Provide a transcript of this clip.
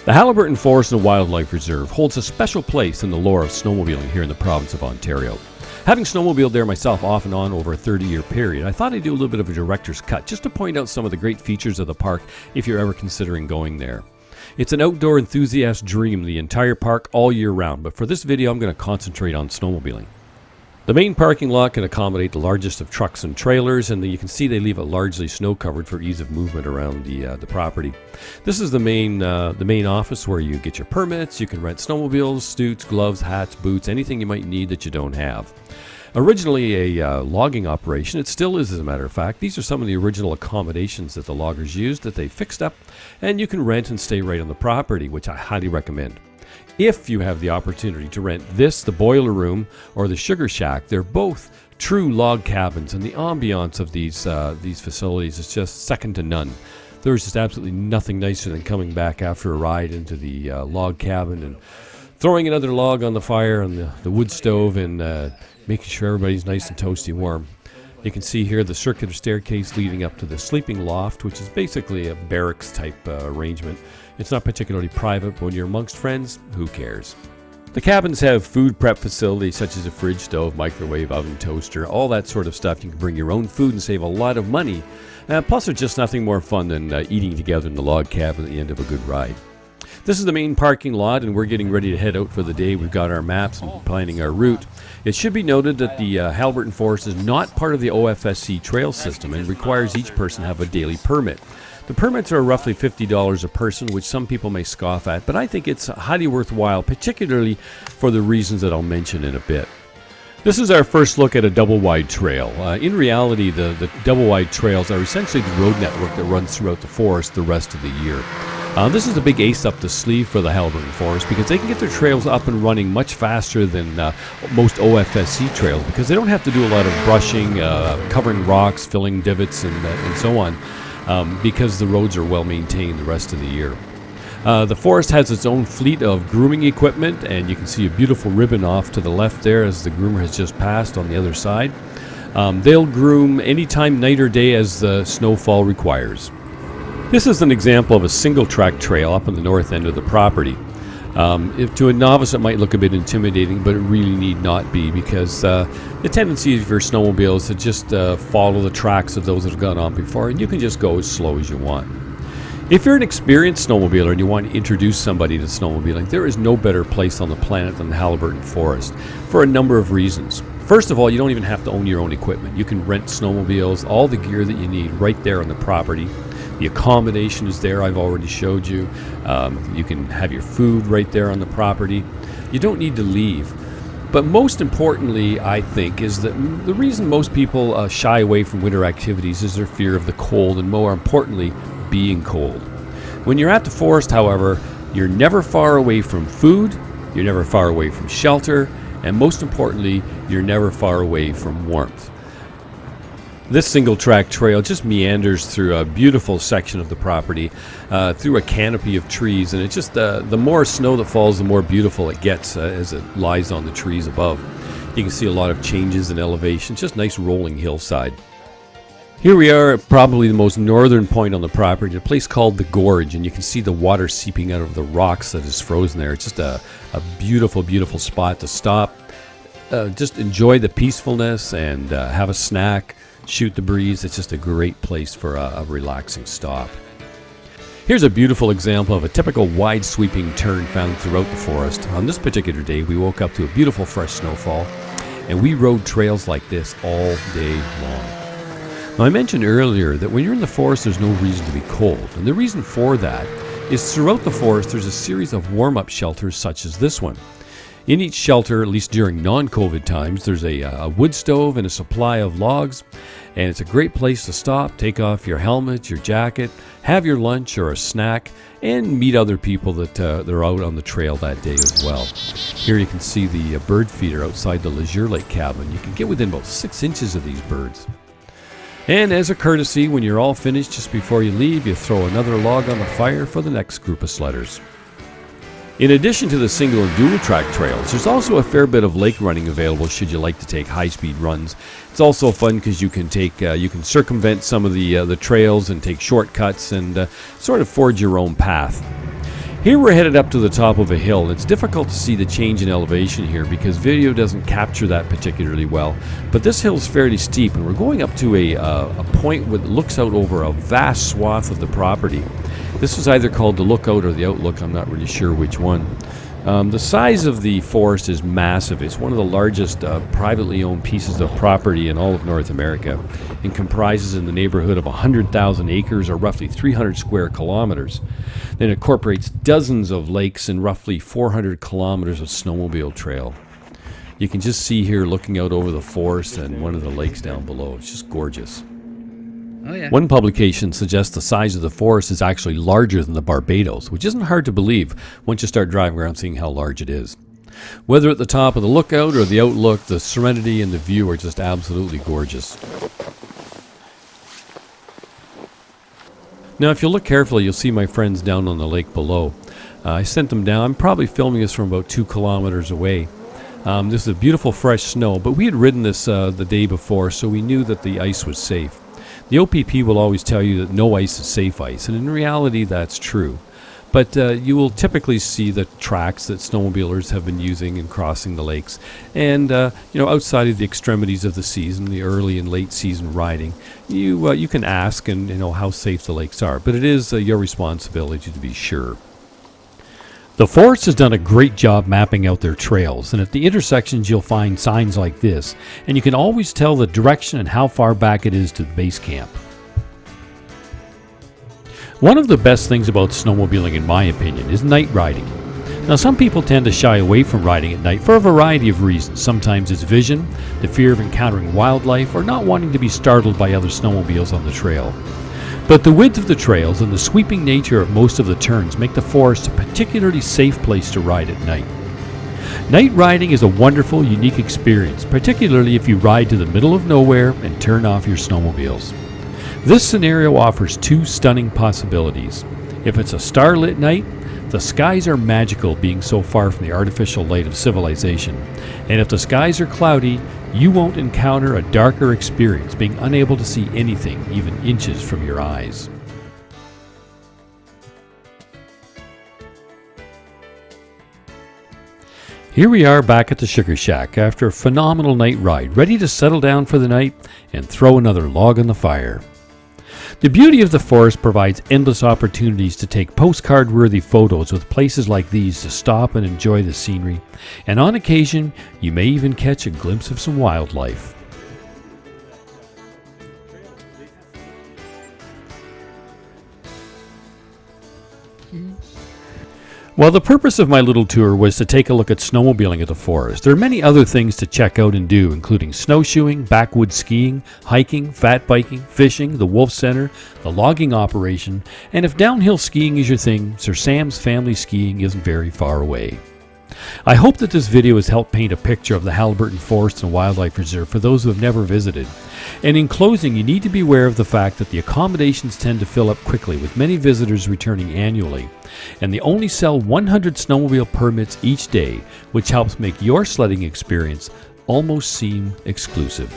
The Haliburton Forest and Wildlife Reserve holds a special place in the lore of snowmobiling here in the province of Ontario. Having snowmobiled there myself off and on over a 30-year period, I thought I'd do a little bit of a director's cut just to point out some of the great features of the park if you're ever considering going there. It's an outdoor enthusiast dream, the entire park all year round, but for this video I'm going to concentrate on snowmobiling. The main parking lot can accommodate the largest of trucks and trailers, and you can see they leave it largely snow-covered for ease of movement around the property. This is the main office where you get your permits. You can rent snowmobiles, suits, gloves, hats, boots, anything you might need that you don't have. Originally a logging operation, it still is as a matter of fact. These are some of the original accommodations that the loggers used that they fixed up, and you can rent and stay right on the property, which I highly recommend. If you have the opportunity to rent this, the boiler room, or the sugar shack, they're both true log cabins, and the ambiance of these facilities is just second to none. There's just absolutely nothing nicer than coming back after a ride into the log cabin and throwing another log on the fire on the wood stove and making sure everybody's nice and toasty warm. You can see here the circular staircase leading up to the sleeping loft, which is basically a barracks type arrangement. It's not particularly private, but when you're amongst friends, who cares? The cabins have food prep facilities such as a fridge, stove, microwave, oven, toaster, all that sort of stuff. You can bring your own food and save a lot of money. Plus, there's just nothing more fun than eating together in the log cabin at the end of a good ride. This is the main parking lot, and we're getting ready to head out for the day. We've got our maps and planning our route. It should be noted that the Haliburton Forest is not part of the OFSC trail system and requires each person to have a daily permit. The permits are roughly $50 a person, which some people may scoff at, but I think it's highly worthwhile, particularly for the reasons that I'll mention in a bit. This is our first look at a double-wide trail. In reality, the double-wide trails are essentially the road network that runs throughout the forest the rest of the year. This is a big ace up the sleeve for the Haliburton Forest because they can get their trails up and running much faster than most OFSC trails because they don't have to do a lot of brushing, covering rocks, filling divots, and so on. Because the roads are well maintained the rest of the year. The forest has its own fleet of grooming equipment, and you can see a beautiful ribbon off to the left there as the groomer has just passed on the other side. They'll groom anytime, night or day, as the snowfall requires. This is an example of a single track trail up on the north end of the property. If to a novice it might look a bit intimidating, but it really need not be because the tendency of your snowmobile is to just follow the tracks of those that have gone on before, and you can just go as slow as you want. If you're an experienced snowmobiler and you want to introduce somebody to snowmobiling, there is no better place on the planet than the Haliburton Forest for a number of reasons. First of all, you don't even have to own your own equipment. You can rent snowmobiles, all the gear that you need right there on the property. The accommodation is there, I've already showed you. You can have your food right there on the property. You don't need to leave. But most importantly, I think, is that the reason most people shy away from winter activities is their fear of the cold, and more importantly, being cold. When you're at the forest, however, you're never far away from food, you're never far away from shelter, and most importantly, you're never far away from warmth. This single track trail just meanders through a beautiful section of the property, through a canopy of trees, and it's just the more snow that falls, the more beautiful it gets as it lies on the trees above. You can see a lot of changes in elevation, just nice rolling hillside. Here we are at probably the most northern point on the property, a place called the Gorge, and you can see the water seeping out of the rocks that is frozen there. It's just a beautiful, beautiful spot to stop, just enjoy the peacefulness and have a snack. Shoot the breeze. It's just a great place for a relaxing stop. Here's a beautiful example of a typical wide sweeping turn found throughout the forest. On this particular day, we woke up to a beautiful fresh snowfall, and we rode trails like this all day long. Now, I mentioned earlier that when you're in the forest, there's no reason to be cold, and the reason for that is throughout the forest, there's a series of warm-up shelters such as this one. In each shelter, at least during non-COVID times, there's a wood stove and a supply of logs, and it's a great place to stop, take off your helmet, your jacket, have your lunch or a snack, and meet other people that are out on the trail that day as well. Here you can see the bird feeder outside the Leisure Lake cabin. You can get within about 6 inches of these birds. And as a courtesy, when you're all finished, just before you leave, you throw another log on the fire for the next group of sledders. In addition to the single and dual track trails, there's also a fair bit of lake running available should you like to take high-speed runs. It's also fun because you can circumvent some of the trails and take shortcuts and sort of forge your own path. Here we're headed up to the top of a hill. It's difficult to see the change in elevation here because video doesn't capture that particularly well. But this hill is fairly steep, and we're going up to a point that looks out over a vast swath of the property. This is either called the lookout or the outlook. I'm not really sure which one. The size of the forest is massive. It's one of the largest privately owned pieces of property in all of North America and comprises in the neighborhood of 100,000 acres or roughly 300 square kilometers. Then it incorporates dozens of lakes and roughly 400 kilometers of snowmobile trail. You can just see here looking out over the forest and one of the lakes down below. It's just gorgeous. Oh, yeah. One publication suggests the size of the forest is actually larger than the Barbados, which isn't hard to believe once you start driving around seeing how large it is. Whether at the top of the lookout or the outlook, the serenity and the view are just absolutely gorgeous. Now, if you look carefully, you'll see my friends down on the lake below. I sent them down. I'm probably filming this from about 2 kilometers away. This is beautiful fresh snow, but we had ridden this the day before, so we knew that the ice was safe. The OPP will always tell you that no ice is safe ice, and in reality that's true. But you will typically see the tracks that snowmobilers have been using in crossing the lakes. And outside of the extremities of the season, the early and late season riding, you can ask and how safe the lakes are. But it is your responsibility to be sure. The forest has done a great job mapping out their trails, and at the intersections you'll find signs like this, and you can always tell the direction and how far back it is to the base camp. One of the best things about snowmobiling, in my opinion, is night riding. Now, some people tend to shy away from riding at night for a variety of reasons. Sometimes it's vision, the fear of encountering wildlife, or not wanting to be startled by other snowmobiles on the trail. But the width of the trails and the sweeping nature of most of the turns make the forest a particularly safe place to ride at night. Night riding is a wonderful, unique experience, particularly if you ride to the middle of nowhere and turn off your snowmobiles. This scenario offers 2 stunning possibilities. If it's a starlit night, the skies are magical being so far from the artificial light of civilization. And if the skies are cloudy, you won't encounter a darker experience, being unable to see anything even inches from your eyes. Here we are back at the Sugar Shack after a phenomenal night ride, ready to settle down for the night and throw another log on the fire. The beauty of the forest provides endless opportunities to take postcard-worthy photos with places like these to stop and enjoy the scenery, and on occasion, you may even catch a glimpse of some wildlife. Well, the purpose of my little tour was to take a look at snowmobiling at the forest. There are many other things to check out and do, including snowshoeing, backwoods skiing, hiking, fat biking, fishing, the Wolf Center, the logging operation, and if downhill skiing is your thing, Sir Sam's Family Skiing isn't very far away. I hope that this video has helped paint a picture of the Haliburton Forest and Wildlife Reserve for those who have never visited. And in closing, you need to be aware of the fact that the accommodations tend to fill up quickly, with many visitors returning annually. And they only sell 100 snowmobile permits each day, which helps make your sledding experience almost seem exclusive.